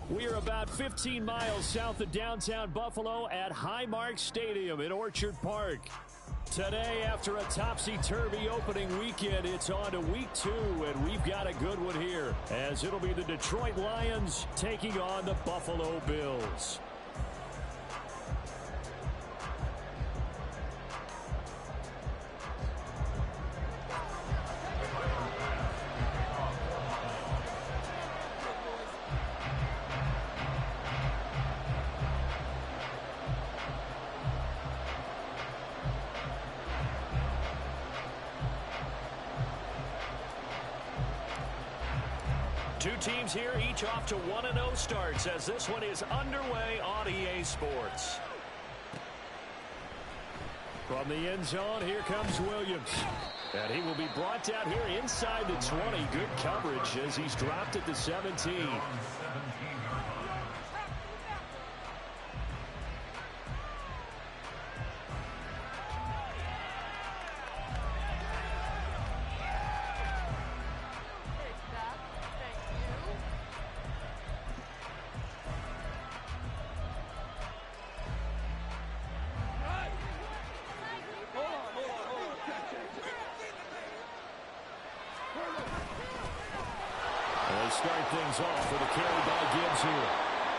We are about 15 miles south of downtown Buffalo at Highmark Stadium in Orchard Park. Today, after a topsy-turvy opening weekend, it's on to week 2, and we've got a good one here, as it'll be the Detroit Lions taking on the Buffalo Bills. Two teams here, each off to 1-0 starts as this one is underway on EA Sports. From the end zone, here comes Williams. And he will be brought down here inside the 20. Good coverage as he's dropped at the 17. Start things off with a carry by Gibbs here.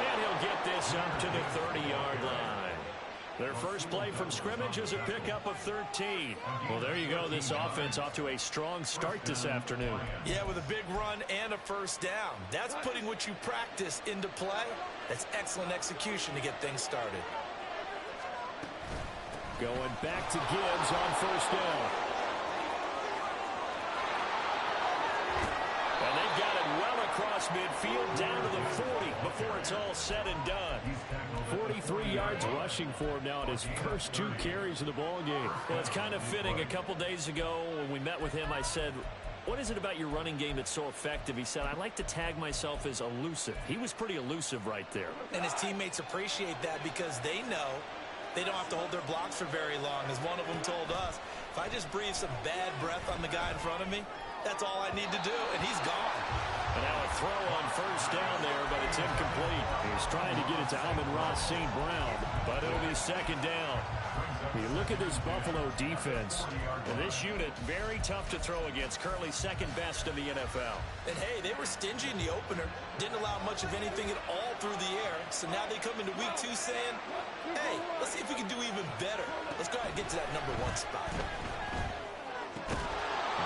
And he'll get this up to the 30-yard line. Their first play from scrimmage is a pickup of 13. Well, there you go. This offense off to a strong start this afternoon. Yeah, with a big run and a first down. That's putting what you practice into play. That's excellent execution to get things started. Going back to Gibbs on first down. And they've got it well across midfield down to the 40 before it's all said and done. 43 yards rushing for him now in his first 2 carries of the ball game. Well, it's kind of fitting. A couple days ago when we met with him, I said, what is it about your running game that's so effective? He said, I like to tag myself as elusive. He was pretty elusive right there. And his teammates appreciate that because they know they don't have to hold their blocks for very long. As one of them told us, if I just breathe some bad breath on the guy in front of me, that's all I need to do, and he's gone. And now a throw on first down there, but it's incomplete. He's trying to get it to Amon-Ra St. Brown, but it'll be second down. You look at this Buffalo defense. And this unit, very tough to throw against, currently second best in the NFL. And, hey, they were stingy in the opener. Didn't allow much of anything at all through the air. So now they come into week 2 saying, hey, let's see if we can do even better. Let's go ahead and get to that number 1 spot.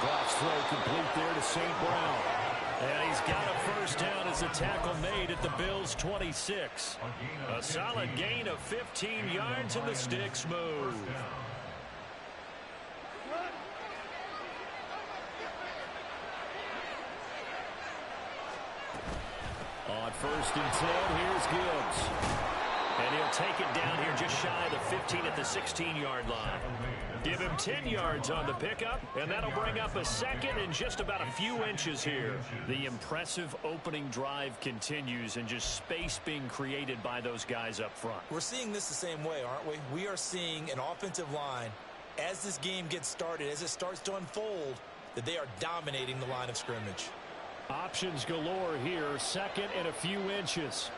Goff's throw complete there to St. Brown. And he's got a first down as a tackle made at the Bills' 26. A solid gain of 15 yards and the sticks move. On first and 10, here's Gibbs. And he'll take it down here just shy of the 15 at the 16-yard line. Give him 10 yards on the pickup, and that'll bring up a second and just about a few inches here. The impressive opening drive continues and just space being created by those guys up front. We're seeing this the same way, aren't we? We are seeing an offensive line, as this game gets started, as it starts to unfold, that they are dominating the line of scrimmage. Options galore here, second and a few inches.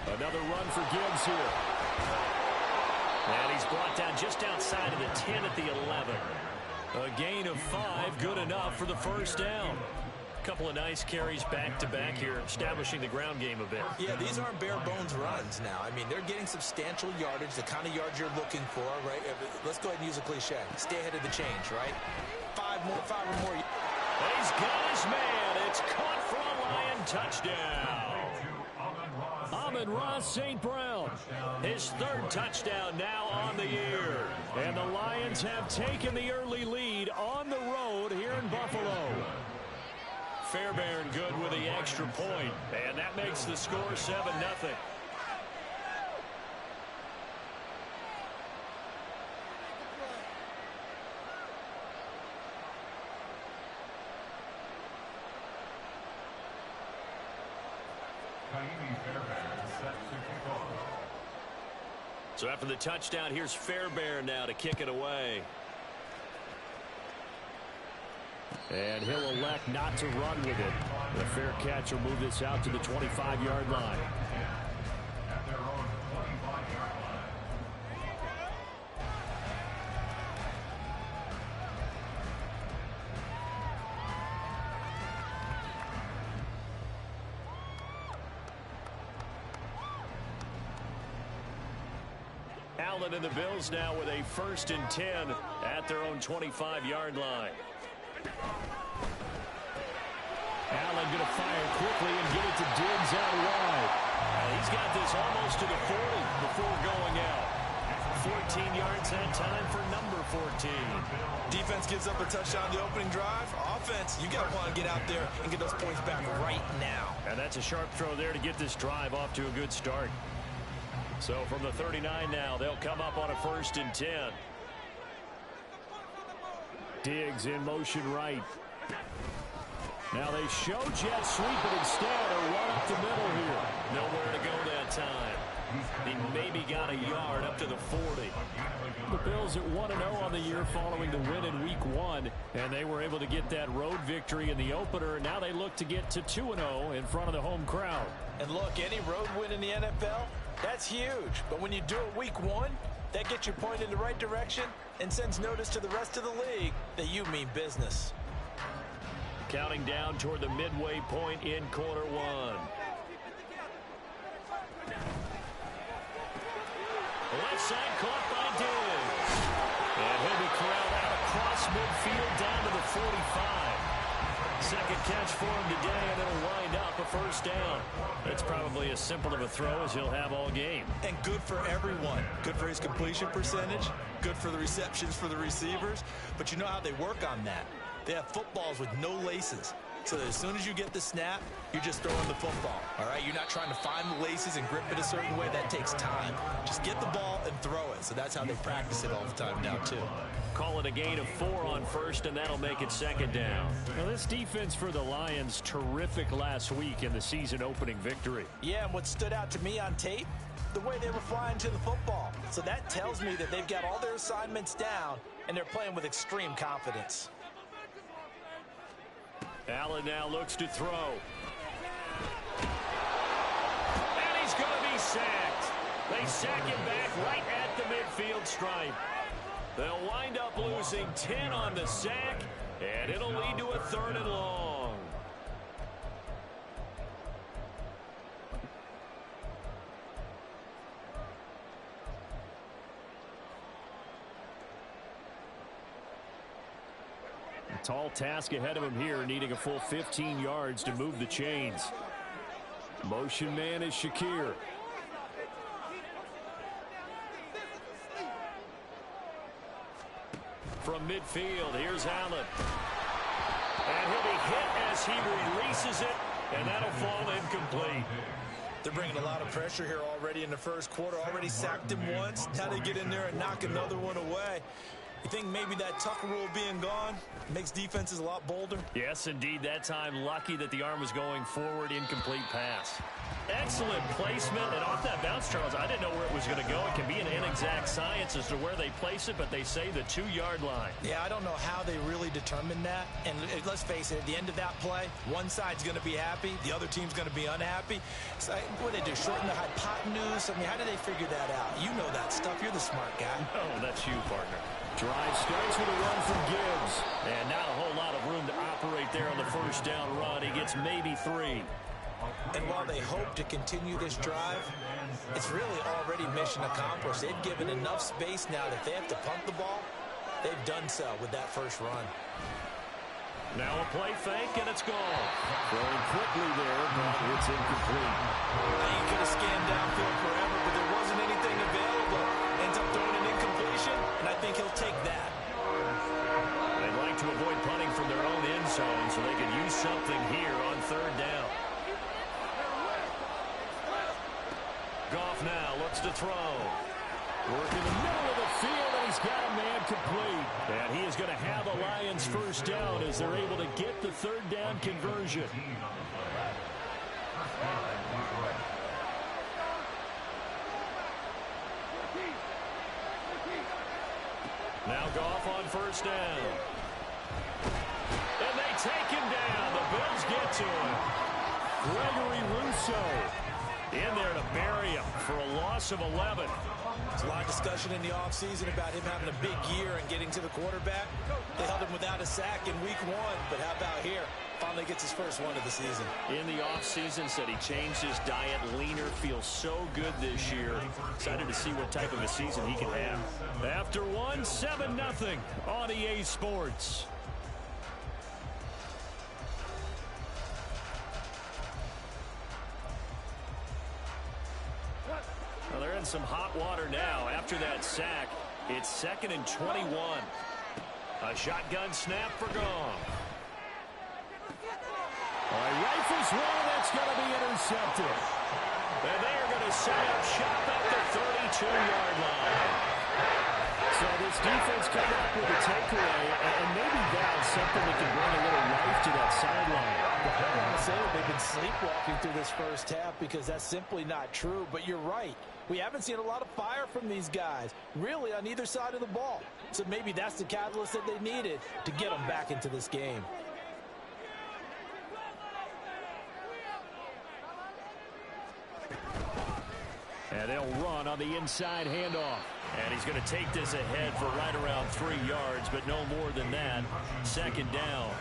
Another run for Gibbs here. And he's brought down just outside of the 10 at the 11. A gain of 5, good enough for the first down. A couple of nice carries back-to-back here, establishing the ground game a bit. Yeah, these aren't bare-bones runs now. I mean, they're getting substantial yardage, the kind of yards you're looking for, right? Let's go ahead and use a cliche. Stay ahead of the change, right? 5 or more. And he's got his man. It's caught for a Lion touchdown. Amon-Ra St. Brown, his 3rd touchdown now on the year. And the Lions have taken the early lead on the road here in Buffalo. Fairbairn good with the extra point, and that makes the score 7-0. So after the touchdown, here's Fairbairn now to kick it away. And he'll elect not to run with it. The fair catch will move this out to the 25-yard line. Allen and the Bills now with a 1st and 10 at their own 25-yard line. Allen going to fire quickly and get it to Diggs out wide. He's got this almost to the 40 before going out. 14 yards that time for number 14. Defense gives up a touchdown the opening drive. Offense, you got to want to get out there and get those points back right now. And that's a sharp throw there to get this drive off to a good start. So from the 39 now, they'll come up on a 1st and 10. Diggs in motion right. Now they show jet sweep, but instead a run up the middle here. Nowhere to go that time. He maybe got a yard up to the 40. The Bills at 1-0 on the year following the win in Week 1, and they were able to get that road victory in the opener. Now they look to get to 2-0 in front of the home crowd. And look, any road win in the NFL, that's huge. But when you do it Week 1, that gets you pointed in the right direction and sends notice to the rest of the league that you mean business. Counting down toward the midway point in quarter 1. Left side caught by Diggs. And he'll be corralled out across midfield down to the 45. Second catch for him today, and it'll wind up a 1st down. That's probably as simple of a throw as he'll have all game. And good for everyone. Good for his completion percentage. Good for the receptions for the receivers. But you know how they work on that. They have footballs with no laces. So that as soon as you get the snap, you're just throwing the football. All right? You're not trying to find the laces and grip it a certain way. That takes time. Just get the ball and throw it. So that's how they practice it all the time now, too. Call it a gain of 4 on 1st, and that'll make it 2nd down. Now, this defense for the Lions, terrific last week in the season opening victory. Yeah, and what stood out to me on tape, the way they were flying to the football. So that tells me that they've got all their assignments down, and they're playing with extreme confidence. Allen now looks to throw. And he's going to be sacked. They sack him back right at the midfield stripe. They'll wind up losing 10 on the sack, and it'll lead to a 3rd and long. Tall task ahead of him here, needing a full 15 yards to move the chains. Motion man is Shakir. From midfield, here's Allen. And he'll be hit as he releases it, and that'll fall incomplete. They're bringing a lot of pressure here already in the 1st quarter. Already sacked him once. Now they get in there and knock another one away. You think maybe that Tucker rule being gone makes defenses a lot bolder? Yes, indeed. That time, lucky that the arm was going forward. Incomplete pass. Excellent placement. And off that bounce, Charles, I didn't know where it was going to go. It can be an inexact science as to where they place it, but they say the 2-yard line. Yeah, I don't know how they really determined that. And let's face it, at the end of that play, one side's going to be happy, the other team's going to be unhappy. So what do they do, shorten the hypotenuse? I mean, how do they figure that out? You know that stuff. You're the smart guy. Oh, that's you, partner. Drive starts with a run from Gibbs. And not a whole lot of room to operate there on the 1st down run. He gets maybe 3. And while they hope to continue this drive, it's really already mission accomplished. They've given enough space now that if they have to punt the ball, they've done so with that 1st run. Now a play fake, and it's gone. Throwing quickly there, but it's incomplete. Now you could have scanned downfield forever, but there wasn't anything available. Ends up throwing an incompletion, and I think he'll take that. They'd like to avoid punting from their own end zone so they could use something here on 3rd down. Goff now looks to throw. Work in the middle of the field, and he's got a man complete. And he is going to have the Lions 1st down as they're able to get the 3rd down conversion. Now Goff on 1st down. And to him. Gregory Rousseau in there to bury him for a loss of 11. There's a lot of discussion in the offseason about him having a big year and getting to the quarterback. They held him without a sack in week 1, but how about here? Finally gets his first one of the season. In the offseason, said he changed his diet, leaner, feels so good this year. Excited to see what type of a season he can have. After one, 7-0 on EA Sports. Well, they're in some hot water now. After that sack, it's 2nd and 21. A shotgun snap for Goff. Rifles one, that's going to be intercepted. And they are going to set up shop at the 32-yard line. So this defense coming up with a takeaway, and maybe that's something that can bring a little life to that sideline. I say they've been sleepwalking through this first half because that's simply not true. But you're right. We haven't seen a lot of fire from these guys, really, on either side of the ball. So maybe that's the catalyst that they needed to get them back into this game. And they'll run on the inside handoff. And he's going to take this ahead for right around 3 yards, but no more than that. 2nd down.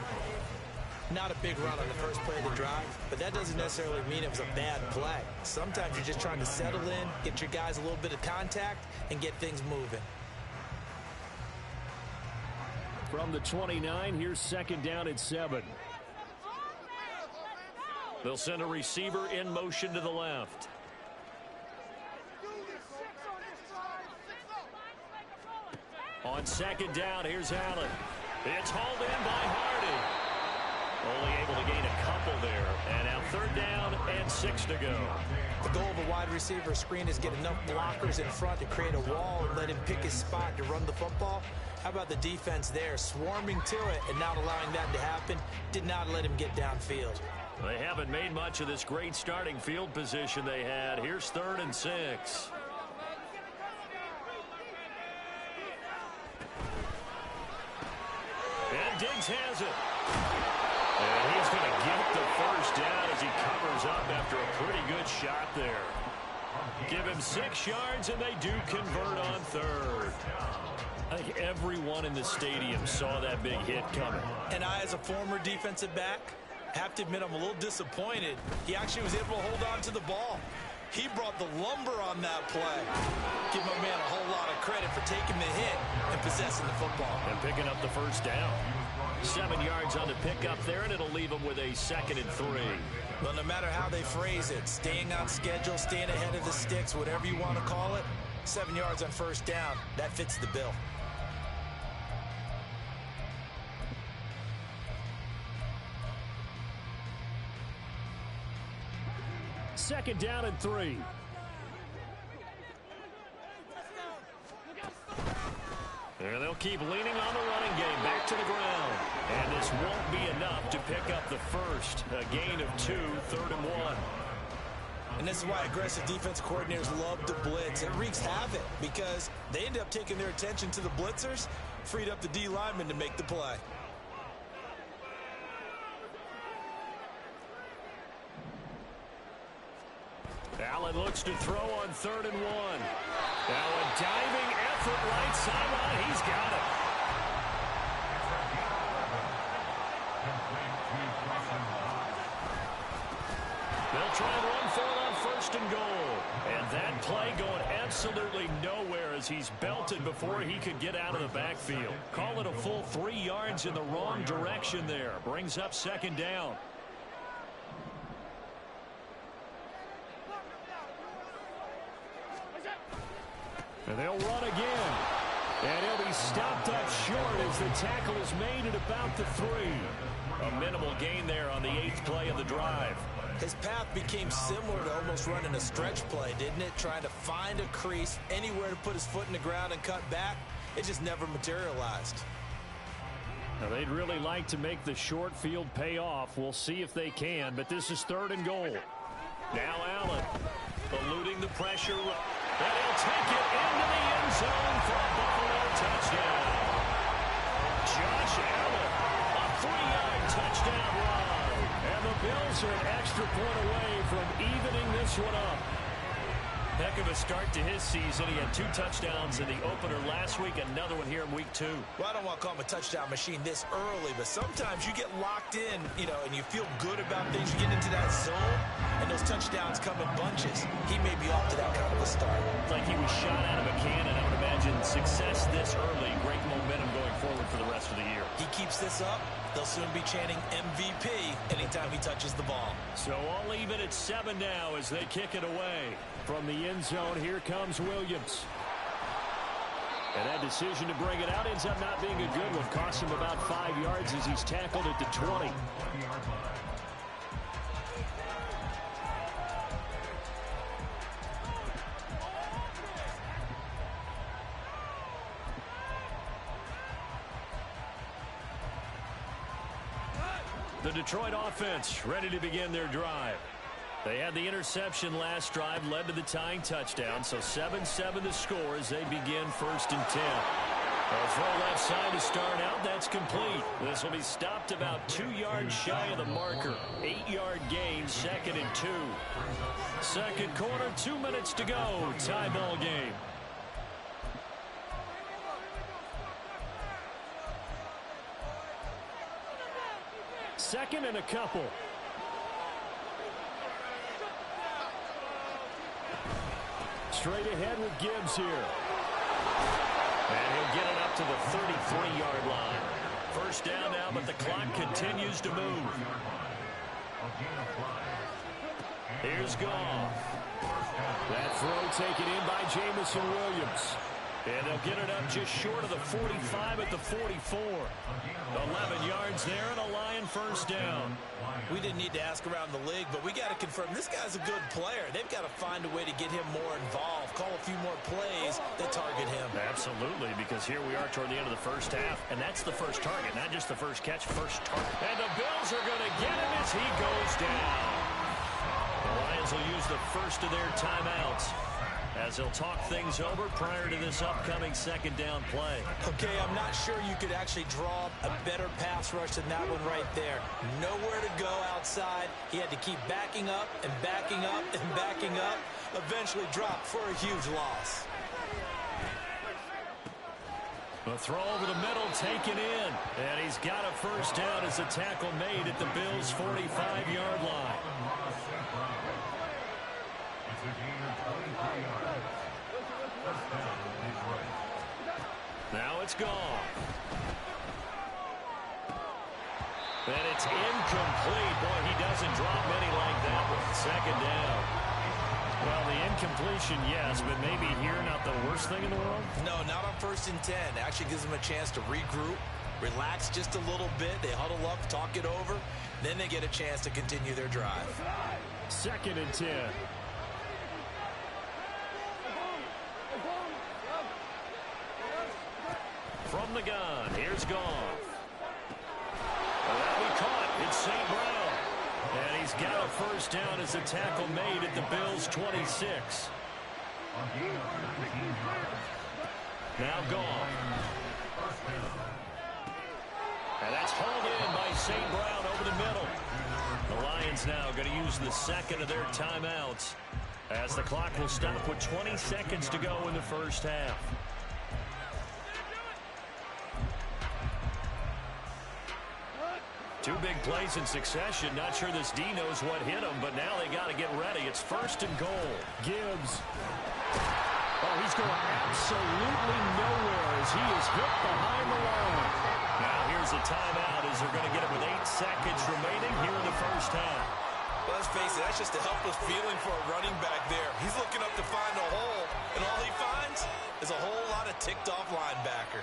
Not a big run on the first play of the drive, but that doesn't necessarily mean it was a bad play. Sometimes you're just trying to settle in, get your guys a little bit of contact, and get things moving. From the 29, here's 2nd down at 7. They'll send a receiver in motion to the left. On 2nd down, here's Allen. It's hauled in by Hardy. Only able to gain a couple there. And now 3rd down and 6 to go. The goal of a wide receiver screen is get enough blockers in front to create a wall and let him pick his spot to run the football. How about the defense there, swarming to it and not allowing that to happen? Did not let him get downfield. They haven't made much of this great starting field position they had. Here's 3rd and 6. And Diggs has it. And he's going to get the first down as he covers up after a pretty good shot there. Give him 6 yards, and they do convert on 3rd. I think everyone in the stadium saw that big hit coming. And I, as a former defensive back, have to admit I'm a little disappointed. He actually was able to hold on to the ball. He brought the lumber on that play. Give my man a whole lot of credit for taking the hit and possessing the football. And picking up the first down. 7 yards on the pickup there, and it'll leave him with a 2nd and 3. Well, no matter how they phrase it, staying on schedule, staying ahead of the sticks, whatever you want to call it, 7 yards on first down, that fits the bill. Second down and 3. And they'll keep leaning on the running game back to the ground. And this won't be enough to pick up the first. A gain of 2, 3rd and 1. And this is why aggressive defense coordinators love to blitz. It wreaks havoc because they end up taking their attention to the blitzers, freed up the D lineman to make the play. Allen looks to throw on 3rd and 1. Now a diving effort right sideline. He's got it. They'll try and run for it on 1st and goal. And that play going absolutely nowhere as he's belted before he could get out of the backfield. Call it a full 3 yards in the wrong direction there. Brings up 2nd down. And they'll run again. And he'll be stopped up short as the tackle is made at about the 3. A minimal gain there on the 8th play of the drive. His path became similar to almost running a stretch play, didn't it? Trying to find a crease, anywhere to put his foot in the ground and cut back. It just never materialized. Now they'd really like to make the short field pay off. We'll see if they can, but this is 3rd and goal. Now Allen eluding the pressure. And he'll take it into the end zone for a Buffalo touchdown. Josh Allen, a 3-yard touchdown run. And the the Bills are an extra point away from evening this one up. Heck of a start to his season. He had 2 touchdowns in the opener last week, another one here in week 2. Well, I don't want to call him a touchdown machine this early, but sometimes you get locked in, and you feel good about things. You get into that zone, and those touchdowns come in bunches. He may be off to that kind of a start. Like he was shot out of a cannon. I would imagine success this early, great momentum going forward for the rest of the year. He keeps this up, they'll soon be chanting MVP anytime he touches the ball. So all even at 7 now as they kick it away. From the end zone, here comes Williams. And that decision to bring it out ends up not being a good one. Costs him about 5 yards as he's tackled at the 20. The Detroit offense ready to begin their drive. They had the interception last drive, led to the tying touchdown, so 7-7 the score as they begin 1st and 10. A throw left side to start out, that's complete. This will be stopped about 2 yards shy of the marker. 8-yard gain, 2nd and 2. Second quarter, 2 minutes to go, tie ball game. Second and a couple. Straight ahead with Gibbs here. And he'll get it up to the 33-yard line. First down now, but the clock continues to move. Here's Goff. That throw taken in by Jamison Williams. And they'll get it up just short of the 45 at the 44. 11 yards there and a Lion first down. We didn't need to ask around the league, but we got to confirm this guy's a good player. They've got to find a way to get him more involved, call a few more plays that target him. Absolutely, because here we are toward the end of the first half, and that's the first target, not just the first catch, first target. And the Bills are going to get him as he goes down. The Lions will use the first of their timeouts as they'll talk things over prior to this upcoming second down play. Okay, I'm not sure you could actually draw a better pass rush than that one right there. Nowhere to go outside. He had to keep backing up and backing up and backing up. Eventually dropped for a huge loss. The throw over the middle taken in. And he's got a first down as a tackle made at the Bills' 45-yard line. Now it's gone. And it's incomplete. Boy, he doesn't drop many like that one. Second down. Well, the incompletion, yes, but maybe here not the worst thing in the world? No, not on 1st and 10. Actually gives them a chance to regroup, relax just a little bit. They huddle up, talk it over. Then they get a chance to continue their drive. 2nd and 10. From the gun, here's Goff. Well, that'll be caught. It's St. Brown. And he's got a first down as a tackle made at the Bills' 26. Now Goff. And that's hauled in by St. Brown over the middle. The Lions now going to use the second of their timeouts as the clock will stop with 20 seconds to go in the first half. Two big plays in succession. Not sure this D knows what hit him, but now they got to get ready. It's 1st and goal. Gibbs. Oh, he's going absolutely nowhere as he is hit behind the line. Now here's a timeout as they're going to get it with 8 seconds remaining here in the first half. Well, let's face it, that's just a helpless feeling for a running back there. He's looking up to find a hole, and all he finds is a whole lot of ticked-off linebacker.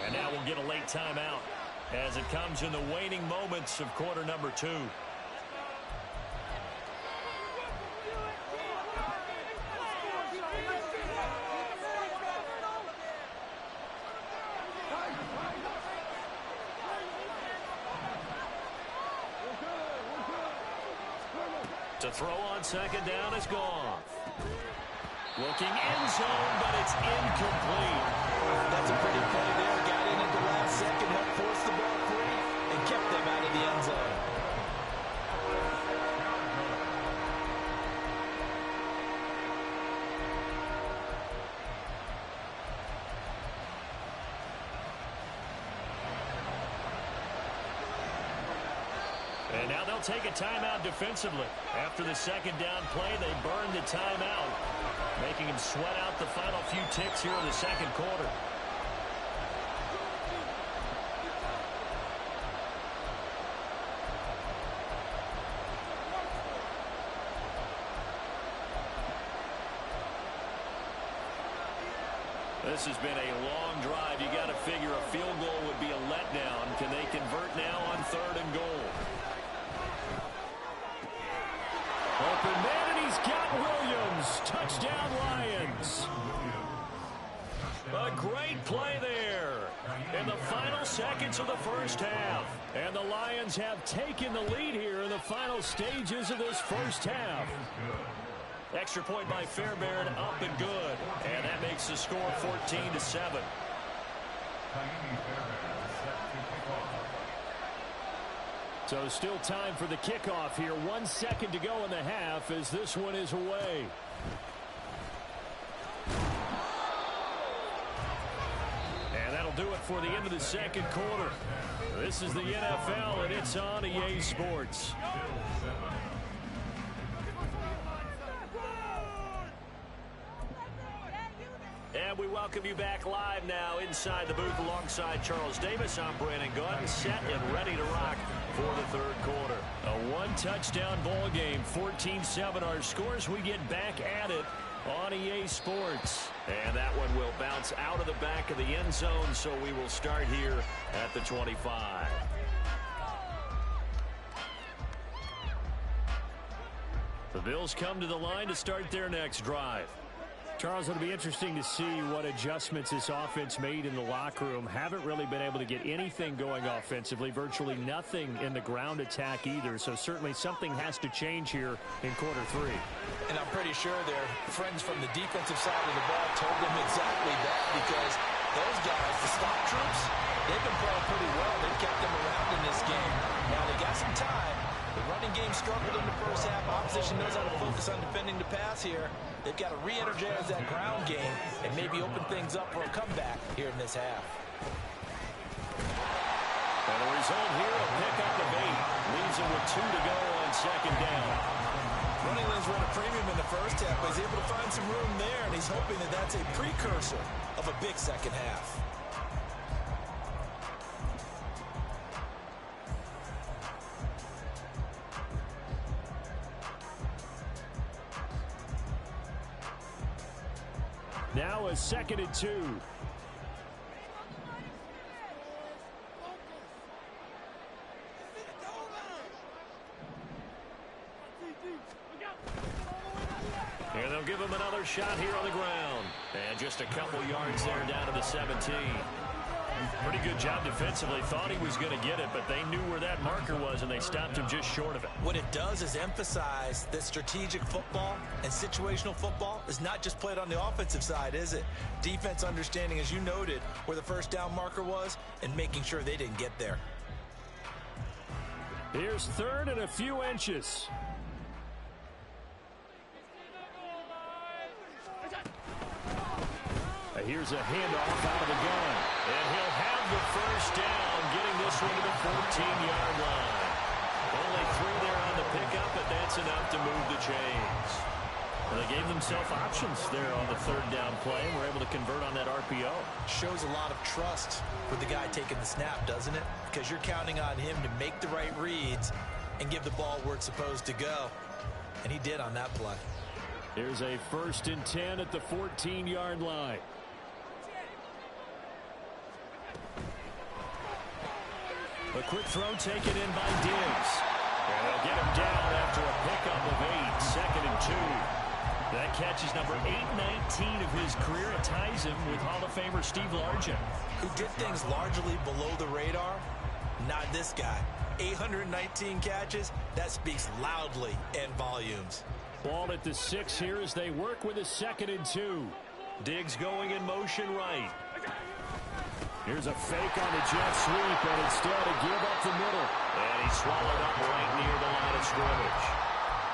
And now we'll get a late timeout as it comes in the waning moments of quarter number 2. To throw on second down is Goff. Looking end zone, but it's incomplete. That's a pretty play there. Got in at the last And now they'll take a timeout defensively. After the second down play, they burn the timeout, making him sweat out the final few ticks here in the second quarter. This has been a long drive. You got to figure a field goal would be a letdown. Can they convert now on 3rd and goal? Open man, and he's got Williams. Touchdown, Lions. A great play there in the final seconds of the first half. And the Lions have taken the lead here in the final stages of this first half. Extra point by Fairbairn, up and good. And that makes the score 14-7. So still time for the kickoff here. 1 second to go in the half as this one is away. And that'll do it for the end of the second quarter. This is the NFL, and it's on EA Sports. And we welcome you back live now inside the booth alongside Charles Davis. I'm Brandon Gunn, set and ready to rock for the third quarter. A one-touchdown ball game, 14-7 our scores. We get back at it on EA Sports. And that one will bounce out of the back of the end zone, so we will start here at the 25. The Bills come to the line to start their next drive. Charles, it'll be interesting to see what adjustments this offense made in the locker room. Haven't really been able to get anything going offensively, virtually nothing in the ground attack either. So certainly something has to change here in quarter 3. And I'm pretty sure their friends from the defensive side of the ball told them exactly that, because those guys, the stop troops, they've been playing pretty well. They've kept them around in this game. Now they got some time. The running game struggled in the first half. Opposition knows how to focus on defending the pass here. They've got to re-energize that ground game and maybe open things up for a comeback here in this half. And the result here, a pickup of 8. Leaves him with 2 to go on second down. Running lanes were at a premium in the first half, but he's able to find some room there, and he's hoping that that's a precursor of a big second half. Now a 2nd and 2. And they'll give him another shot here on the ground. And just a couple yards there down to the 17. Pretty good job defensively. Thought he was going to get it, but they knew where that marker was, and they stopped him just short of it. What it does is emphasize that strategic football and situational football is not just played on the offensive side, is it? Defense understanding, as you noted, where the first down marker was and making sure they didn't get there. Here's 3rd and a few inches. Here's a handoff out of the gun. And he'll have the first down, getting this one to the 14-yard line. Only 3 there on the pickup, but that's enough to move the chains. And they gave themselves options there on the 3rd down play, and were able to convert on that RPO. Shows a lot of trust with the guy taking the snap, doesn't it? Because you're counting on him to make the right reads and give the ball where it's supposed to go. And he did on that play. Here's a 1st and 10 at the 14-yard line. A quick throw taken in by Diggs. And they'll get him down after a pickup of 8. 2nd and 2. That catch is number 819 of his career. It ties him with Hall of Famer Steve Largent, who did things largely below the radar. Not this guy. 819 catches. That speaks loudly in volumes. Ball at the 6 here as they work with a 2nd and 2. Diggs going in motion right. Here's a fake on the jet sweep, and instead a give up the middle. And he swallowed up right near the line of scrimmage.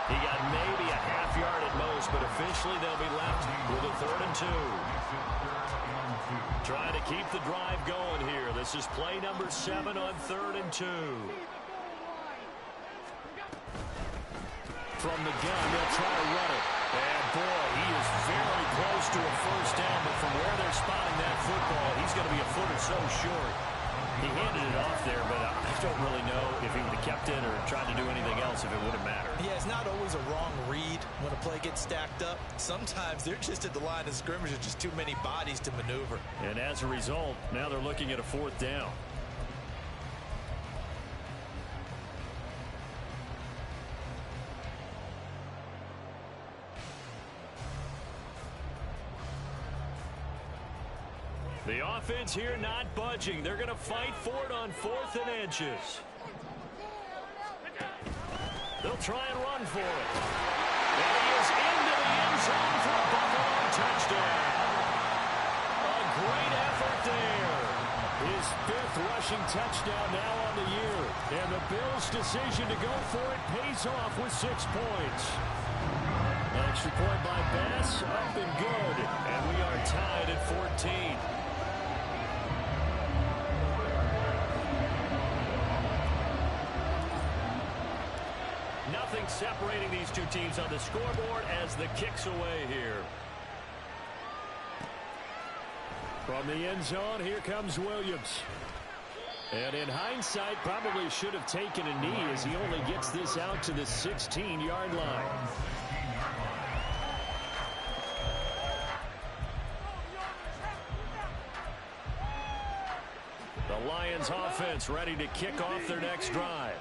He got maybe a half yard at most, but officially they'll be left with a 3rd and 2. Trying to keep the drive going here. This is play number 7 on 3rd and 2. From the gun, they'll try to run it. And, boy, he is very close to a first down, but from where they're spotting that football, he's going to be a foot or so short. He handed it off there, but I don't really know if he would have kept it or tried to do anything else if it would have mattered. Yeah, it's not always a wrong read when a play gets stacked up. Sometimes they're just at the line of scrimmage. There's just too many bodies to maneuver. And as a result, now they're looking at a fourth down. The offense here not budging. They're going to fight for it on 4th and inches. They'll try and run for it. And he is into the end zone for a Buffalo touchdown. A great effort there. His 5th rushing touchdown now on the year. And the Bills' decision to go for it pays off with 6 points. An extra point by Bass, up and good. And we are tied at 14. Nothing separating these two teams on the scoreboard as the kick's away here. From the end zone, here comes Williams. And in hindsight, probably should have taken a knee as he only gets this out to the 16-yard line. The Lions offense ready to kick off their next drive.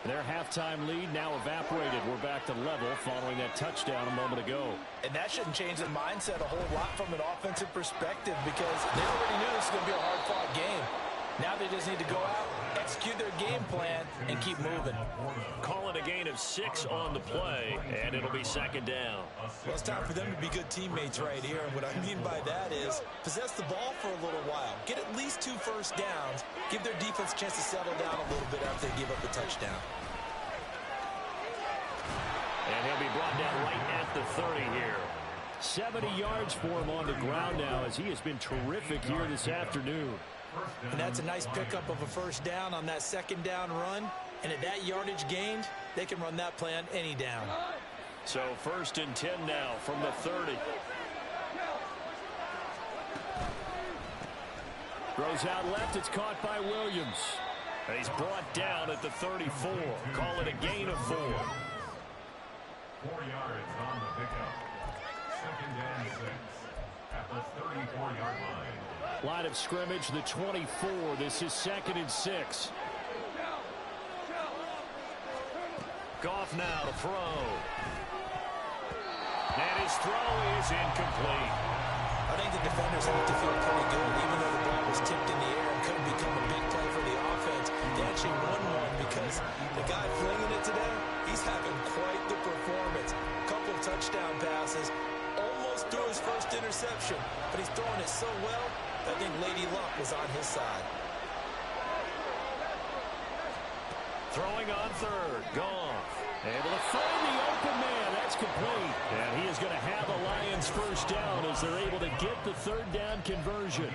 Their halftime lead now evaporated. We're back to level following that touchdown a moment ago. And that shouldn't change the mindset a whole lot from an offensive perspective because they already knew this was going to be a hard-fought game. Now they just need to go out, execute their game plan, and keep moving. Call it a gain of 6 on the play, and it'll be 2nd down. Well, it's time for them to be good teammates right here. And what I mean by that is possess the ball for a little while. Get at least 2 first downs. Give their defense a chance to settle down a little bit after they give up the touchdown. And he'll be brought down right at the 30 here. 70 yards for him on the ground now as he has been terrific here this afternoon. And that's a nice pickup of a first down on that 2nd down run. And at that yardage gained, they can run that play on any down. So 1st and 10 now from the 30. Throws out left. It's caught by Williams. And he's brought down at the 34. Call it a gain of 4. 4 yards on the pickup. 2nd and 6 at the 34-yard line. Line of scrimmage, the 24. This is 2nd and 6. Goff now to throw. And his throw is incomplete. I think the defenders have to feel pretty good. Even though the ball was tipped in the air and couldn't become a big play for the offense, they actually won one because the guy flinging it today, he's having quite the performance. Couple of touchdown passes, almost threw his first interception, but he's throwing it so well, I think Lady Luck was on his side. Throwing on 3rd. Goff. Able to find the open man. That's complete. And he is going to have a Lions first down as they're able to get the 3rd down conversion.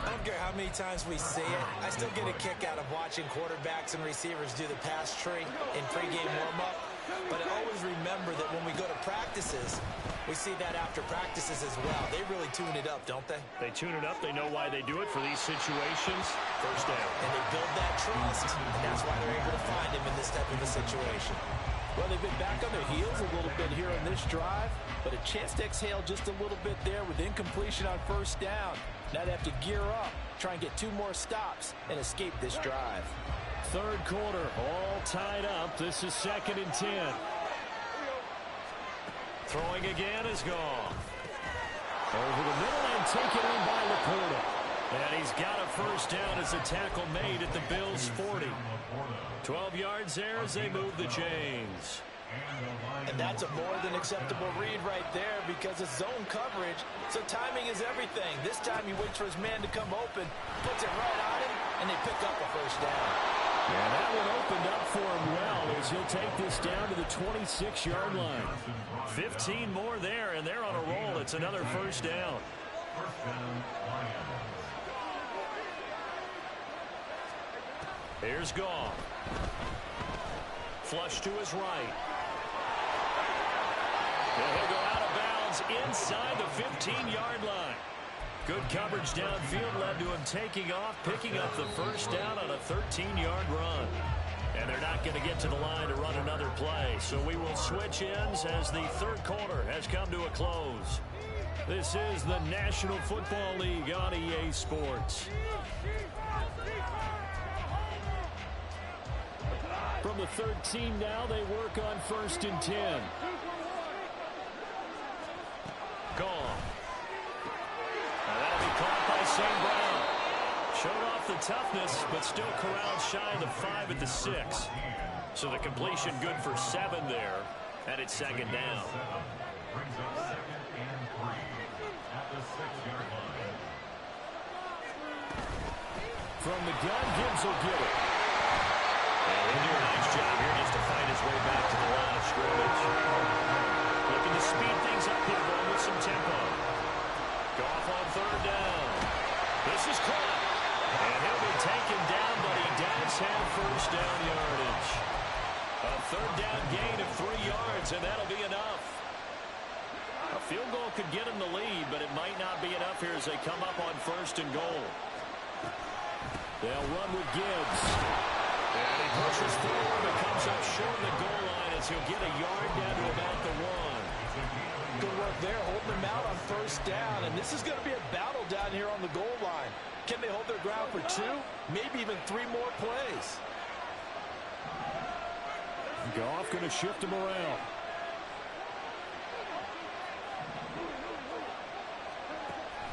I don't care how many times we see it. I still get a kick out of watching quarterbacks and receivers do the pass tree in pregame warm-up. But I always remember that when we go to practices, we see that after practices as well. They really tune it up, don't they? They tune it up. They know why they do it for these situations. First down. And they build that trust, and that's why they're able to find him in this type of a situation. Well, they've been back on their heels a little bit here in this drive, but a chance to exhale just a little bit there with incompletion on first down. Now they have to gear up, try and get 2 more stops, and escape this drive. 3rd quarter, all tied up. This is 2nd and 10. Throwing again is gone. Over the middle and taken in by Laporta. And he's got a first down as a tackle made at the Bills' 40. 12 yards there as they move the chains. And that's a more than acceptable read right there because it's zone coverage, so timing is everything. This time he waits for his man to come open, puts it right on him, and they pick up a first down. Yeah, that one opened up for him well as he'll take this down to the 26-yard line. 15 more there, and they're on a roll. It's another first down. Here's Goff. Flush to his right. And he'll go out of bounds inside the 15-yard line. Good coverage downfield led to him taking off, picking up the first down on a 13-yard run. And they're not going to get to the line to run another play. So we will switch ends as the third quarter has come to a close. This is the National Football League on EA Sports. From the 13 now, they work on 1st and 10. Gone. Now that'll be caught by St. Brown. Showed off the toughness, but still corralled shy of the 5 at the 6. So the completion good for 7 there, and it's 2nd down. Brings up 2nd and 3 at the 6-yard line. From the gun, Gibbs will get it. And he'll do a nice job here just to find his way back to the line of scrimmage. Looking to speed things up here, going with some tempo. Goff on 3rd down. This is caught. And he'll be taken down, but he does have 1st down yardage. A 3rd down gain of 3 yards, and that'll be enough. A field goal could get him the lead, but it might not be enough here as they come up on 1st and goal. They'll run with Gibbs. And he pushes forward, but comes up short of the goal line as he'll get a yard down to about the 1. Good work there, holding them out on 1st down. And this is going to be a battle down here on the goal line. Can they hold their ground for 2, maybe even 3 more plays? Goff going to shift him around.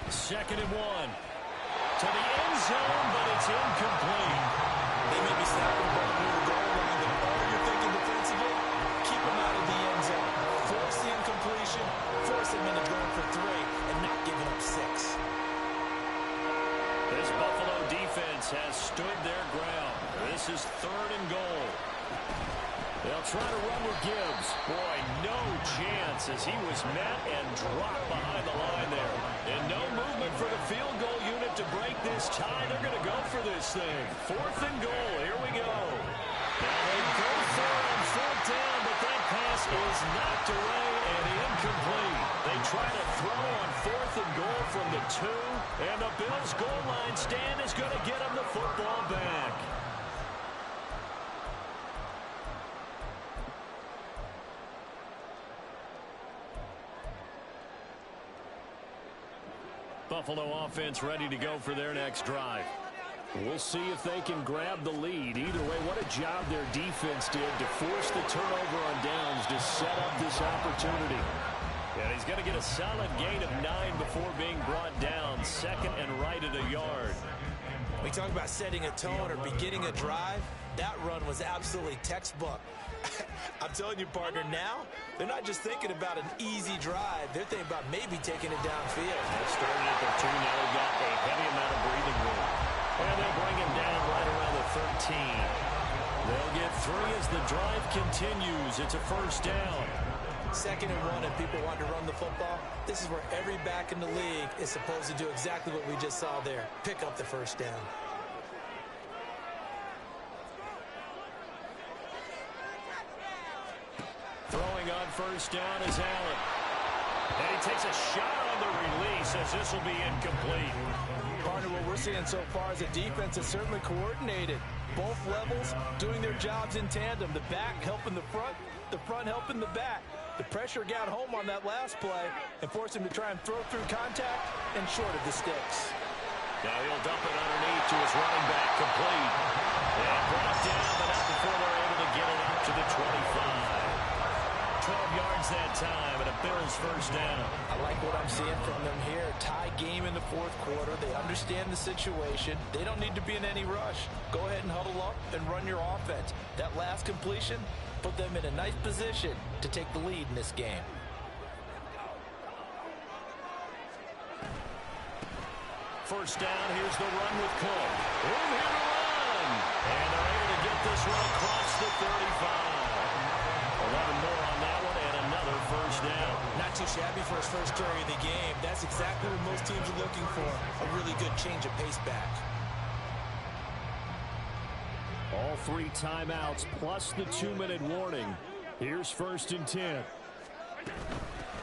Second and 1. To the end zone, but it's incomplete. They may be snapping the ball near the goal line, but all you're thinking defensively, keep them out of the end zone. Force the incompletion, force them into going for 3, and not giving up 6. This Buffalo defense has stood their ground. This is 3rd and goal. They'll try to run with Gibbs. Boy, no chance as he was met and dropped behind the line there. And no movement for the field goal unit to break this tie. They're going to go for this thing. 4th and goal. Here we go. Now they go for it on 4th down, but that pass is knocked away and incomplete. They try to throw on 4th and goal from the 2, and the Bills' goal line stand is going to get them the football back. Buffalo offense ready to go for their next drive. We'll see if they can grab the lead. Either way, what a job their defense did to force the turnover on downs to set up this opportunity. And he's going to get a solid gain of 9 before being brought down. 2nd and right at a yard. We talk about setting a tone or beginning a drive. That run was absolutely textbook. I'm telling you, partner, now they're not just thinking about an easy drive. They're thinking about maybe taking it downfield. They started at the 2. Now they've got a heavy amount of breathing room. And they'll bring him down right around the 13. They'll get 3 as the drive continues. It's a 1st down. 2nd and 1, and people want to run the football. This is where every back in the league is supposed to do exactly what we just saw there. Pick up the 1st down. Throwing on 1st down is Allen. And he takes a shot on the release as this will be incomplete. Partner, what we're seeing so far is a defense that's certainly coordinated. Both levels doing their jobs in tandem. The back helping the front helping the back. The pressure got home on that last play and forced him to try and throw through contact and short of the sticks. Now he'll dump it underneath to his running back, complete. And brought down, but not before they're able to get it up to the 25. 12 yards that time, and a Bills 1st down. I like what I'm seeing from them here. Tie game in the 4th quarter. They understand the situation. They don't need to be in any rush. Go ahead and huddle up and run your offense. That last completion put them in a nice position to take the lead in this game. First down, here's the run with Cook. Room here to run. And they're able to get this one across the 35. 11 more on that one, and another 1st down. Not too shabby for his first carry of the game. That's exactly what most teams are looking for. A really good change of pace back. All 3 timeouts plus the 2-minute warning. Here's 1st and 10.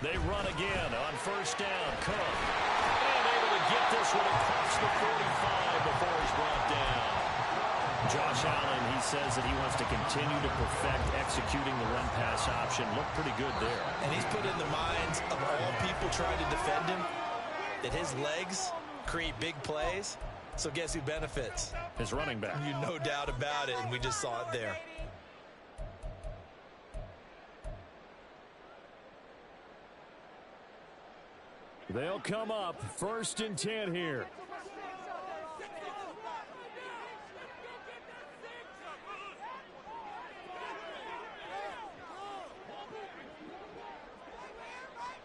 They run again on first down. Cook. And able to get this one across the 45 before he's brought down. Josh Allen, he says that he wants to continue to perfect executing the run-pass option. Looked pretty good there. And he's put in the minds of all people trying to defend him that his legs create big plays. So guess who benefits? His running back. You no doubt about it, and we just saw it there. They'll come up 1st and 10 here.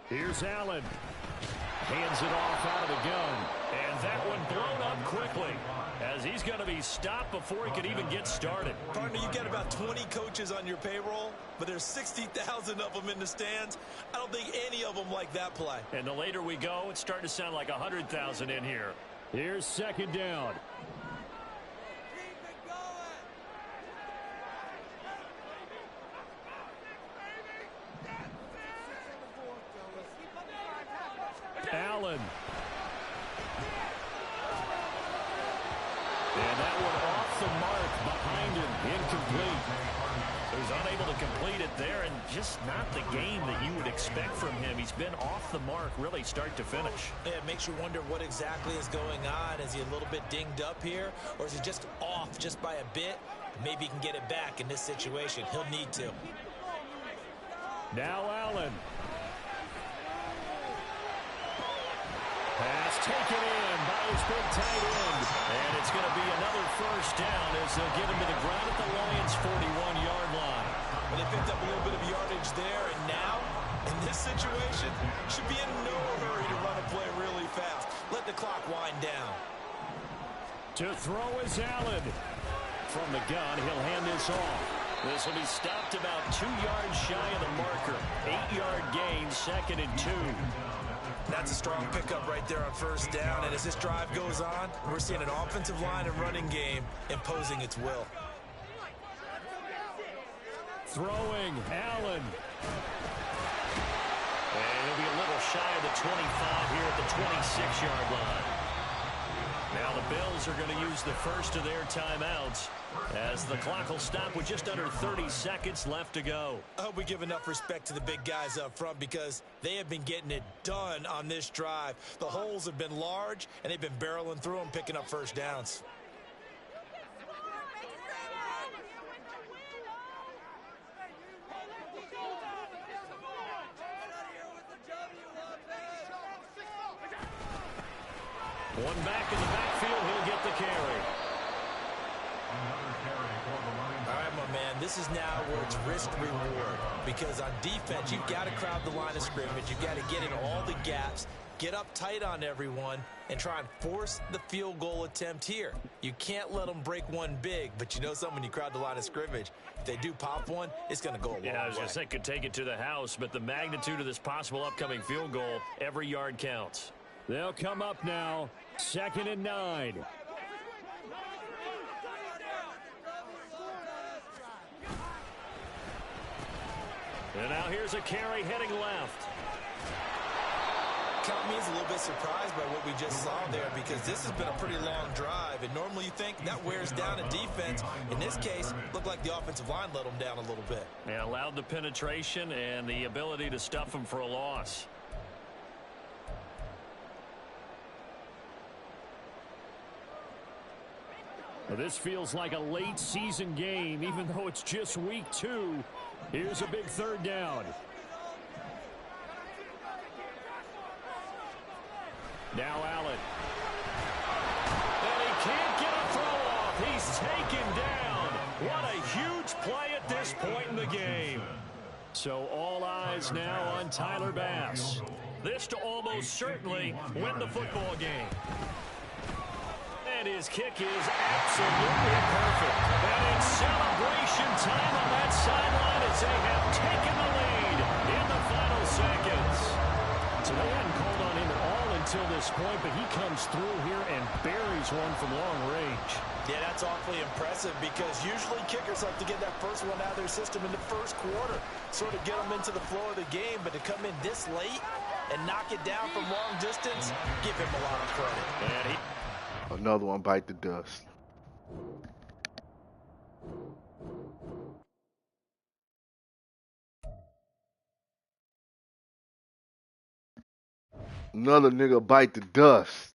Here's Allen. Hands it off out of the gun. And that one blown up quickly as he's going to be stopped before he could even get started. Partner, you get about 20 coaches on your payroll, but there's 60,000 of them in the stands. I don't think any of them like that play. And the later we go, it's starting to sound like 100,000 in here. Here's 2nd down. Allen. And that one off the mark behind him. Incomplete. So he's unable to complete it there, and just not the game that you would expect from him. He's been off the mark really start to finish. Yeah, it makes you wonder what exactly is going on. Is he a little bit dinged up here, or is he just off just by a bit? Maybe he can get it back in this situation. He'll need to. Now Allen. Pass taken in by his big tight end. And it's going to be another 1st down as they'll get him to the ground at the Lions' 41-yard line. Well, they picked up a little bit of yardage there, and now, in this situation, should be in no hurry to run a play really fast. Let the clock wind down. To throw is Allen. From the gun, he'll hand this off. This will be stopped about 2 yards shy of the marker. 8-yard gain, 2nd and 2. That's a strong pickup right there on 1st down. And as this drive goes on, we're seeing an offensive line and running game imposing its will. Throwing, Allen. And he'll be a little shy of the 25 here at the 26-yard line. Now the Bills are going to use the first of their timeouts as the clock will stop with just under 30 seconds left to go. I hope we give enough respect to the big guys up front because they have been getting it done on this drive. The holes have been large, and they've been barreling through them, picking up 1st downs. One back in the backfield, he'll get the carry. All right, my man, this is now where it's risk-reward because on defense, you've got to crowd the line of scrimmage. You've got to get in all the gaps, get up tight on everyone, and try and force the field goal attempt here. You can't let them break one big, but you know something, when you crowd the line of scrimmage, if they do pop one, it's going to go a long way. Yeah, I was going to say could take it to the house, but the magnitude of this possible upcoming field goal, every yard counts. They'll come up now, 2nd and 9. And now here's a carry heading left. Count me as a little bit surprised by what we just saw there because this has been a pretty long drive, and normally you think that wears down a defense. In this case, looked like the offensive line let them down a little bit. Yeah, allowed the penetration and the ability to stuff them for a loss. Well, this feels like a late season game, even though it's just week 2. Here's a big 3rd down. Now Allen. And he can't get a throw off. He's taken down. What a huge play at this point in the game. So all eyes now on Tyler Bass. This to almost certainly win the football game. And his kick is absolutely perfect. And it's celebration time on that sideline as they have taken the lead in the final seconds. So they hadn't called on him at all until this point, but he comes through here and buries one from long range. Yeah, that's awfully impressive because usually kickers like to get that first one out of their system in the first quarter, sort of get them into the flow of the game, but to come in this late and knock it down from long distance, give him a lot of credit. Another one bite the dust. Another nigga bite the dust.